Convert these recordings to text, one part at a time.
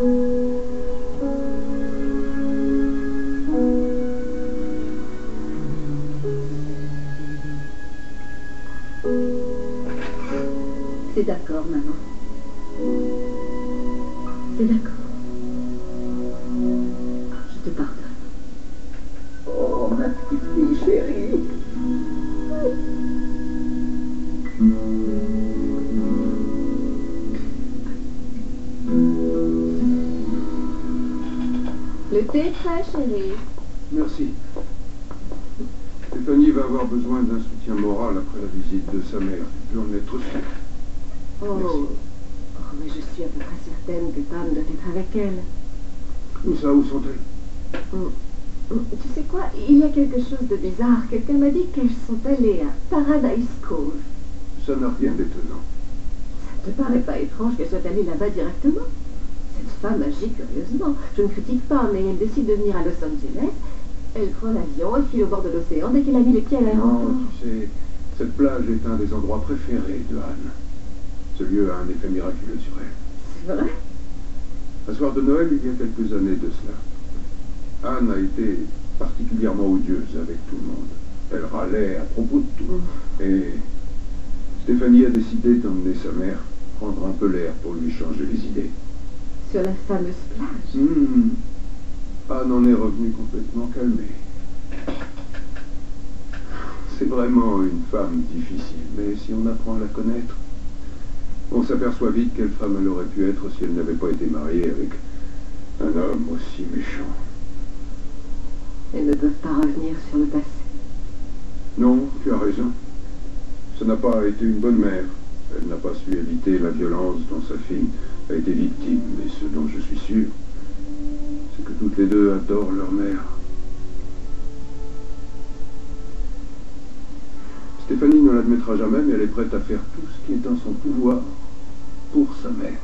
C'est d'accord, maman. C'est d'accord. Je te pardonne. Oh, ma petite fille chérie. Le thé est prêt, chérie. Merci. Stéphanie va avoir besoin d'un soutien moral après la visite de sa mère. Tu peux en être sûr. Oh, mais je suis à peu près certaine que Pam doit être avec elle. Où ça, où sont-elles? Tu sais quoi, il y a quelque chose de bizarre. Quelqu'un m'a dit qu'elles sont allées à Paradise Cove. Ça n'a rien d'étonnant. Ça ne te paraît pas étrange qu'elle soit allée là-bas directement? Cette femme agit curieusement. Je ne critique pas, mais elle décide de venir à Los Angeles. Elle prend l'avion et file au bord de l'océan dès qu'elle a mis les pieds à l'aéroport. Non, tu sais, cette plage est un des endroits préférés de Anne. Ce lieu a un effet miraculeux sur elle. C'est vrai? Un soir de Noël, il y a quelques années de cela, Anne a été particulièrement odieuse avec tout le monde. Elle râlait à propos de tout. Et Stéphanie a décidé d'emmener sa mère prendre un peu l'air pour lui changer les idées. Sur la fameuse plage? Anne en est revenue complètement calmée. C'est vraiment une femme difficile, mais si on apprend à la connaître, on s'aperçoit vite quelle femme elle aurait pu être si elle n'avait pas été mariée avec un homme aussi méchant. Elles ne peuvent pas revenir sur le passé. Non, tu as raison. Ce n'a pas été une bonne mère. Elle n'a pas su éviter la violence dont sa fille a été victime. Mais ce dont je suis sûr, c'est que toutes les deux adorent leur mère. Stéphanie ne l'admettra jamais, mais elle est prête à faire tout ce qui est en son pouvoir pour sa mère.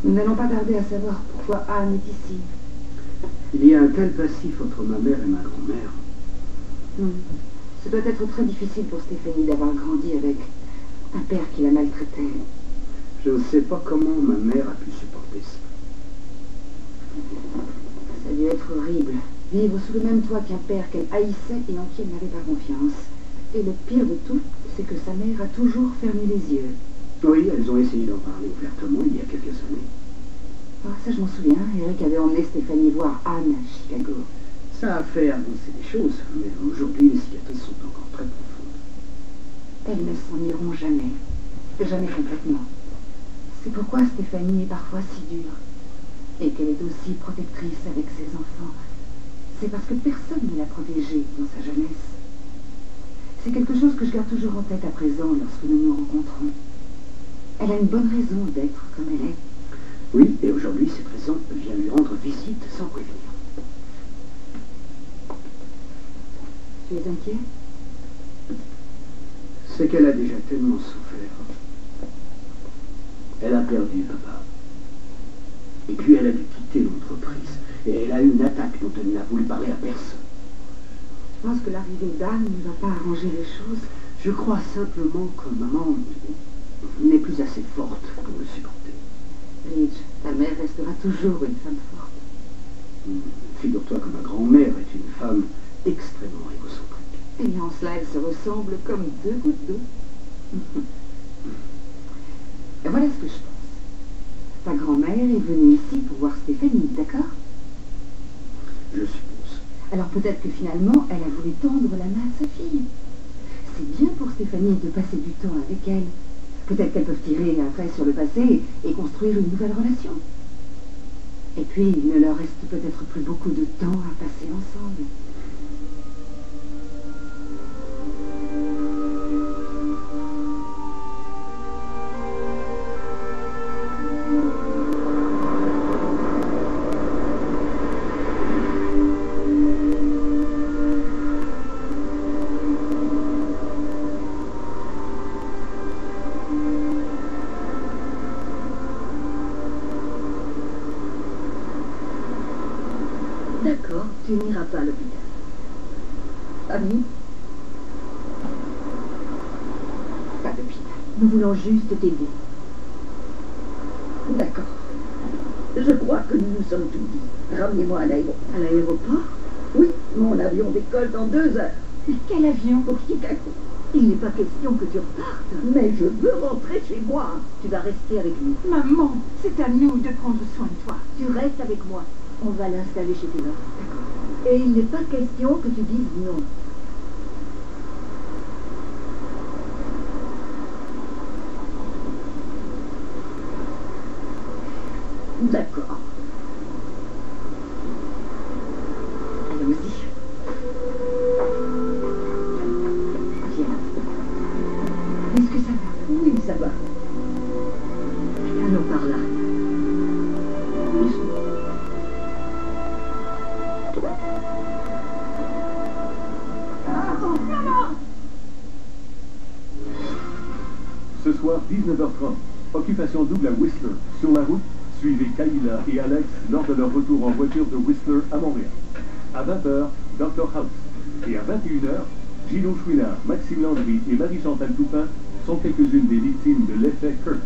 Nous n'allons pas tarder à savoir pourquoi Anne est ici. Il y a un tel passif entre ma mère et ma grand-mère. Ce doit être très difficile pour Stéphanie d'avoir grandi avec un père qui la maltraitait. Je ne sais pas comment ma mère a pu supporter ça. Ça a dû être horrible. Vivre sous le même toit qu'un père qu'elle haïssait et en qui elle n'avait pas confiance. Et le pire de tout, c'est que sa mère a toujours fermé les yeux. Oui, elles ont essayé d'en parler ouvertement il y a quelques années. Ah, ça je m'en souviens, Eric avait emmené Stéphanie voir Anne à Chicago. Ça a fait avancer les choses, mais aujourd'hui les cicatrices sont encore très profondes. Elles ne s'en iront jamais. Jamais complètement. C'est pourquoi Stéphanie est parfois si dure. Et qu'elle est aussi protectrice avec ses enfants. C'est parce que personne ne l'a protégée dans sa jeunesse. C'est quelque chose que je garde toujours en tête à présent lorsque nous nous rencontrons. Elle a une bonne raison d'être comme elle est. Oui, et aujourd'hui, cette raison vient lui rendre visite sans prévenir. Tu es inquiet? C'est qu'elle a déjà tellement souffert. Elle a perdu papa. Et puis elle a dû quitter l'entreprise. Et elle a eu une attaque dont elle n'a voulu parler à personne. Je pense que l'arrivée d'Anne ne va pas arranger les choses. Je crois simplement que maman n'est plus assez forte pour le supporter. Ridge, ta mère restera toujours une femme forte. Figure-toi que ma grand-mère est une femme extrêmement égocentrique. Et en cela, elles se ressemblent comme deux gouttes d'eau. Et voilà ce que je pense. Ta grand-mère est venue ici pour voir Stéphanie, d'accord? Je suppose. Alors peut-être que finalement, elle a voulu tendre la main à sa fille. C'est bien pour Stéphanie de passer du temps avec elle. Peut-être qu'elles peuvent tirer après sur le passé et construire une nouvelle relation. Et puis, il ne leur reste peut-être plus beaucoup de temps à passer ensemble. D'accord, tu n'iras pas à l'hôpital. Ami? Pas d'hôpital. Nous voulons juste t'aider. D'accord. Je crois que nous nous sommes tout dit. Ramenez-moi à l'aéroport. À l'aéroport? Oui, mon avion décolle dans 2 heures. Mais quel avion? Pour Chicago. Il n'est pas question que tu repartes. Mais je veux rentrer chez moi. Tu vas rester avec nous. Maman, c'est à nous de prendre soin de toi. Tu restes avec moi. On va l'installer chez tes parents. Et il n'est pas question que tu dises non. D'accord. Allons-y. Viens. Est-ce que ça va? Oui, ça va. Allons par là. Ce soir, 19h30, occupation double à Whistler. Sur la route, suivez Kayla et Alex lors de leur retour en voiture de Whistler à Montréal. À 20h, Dr House. Et à 21h, Gino Chouinard, Maxime Landry et Marie-Chantal Toupin sont quelques-unes des victimes de l'effet Kurtz.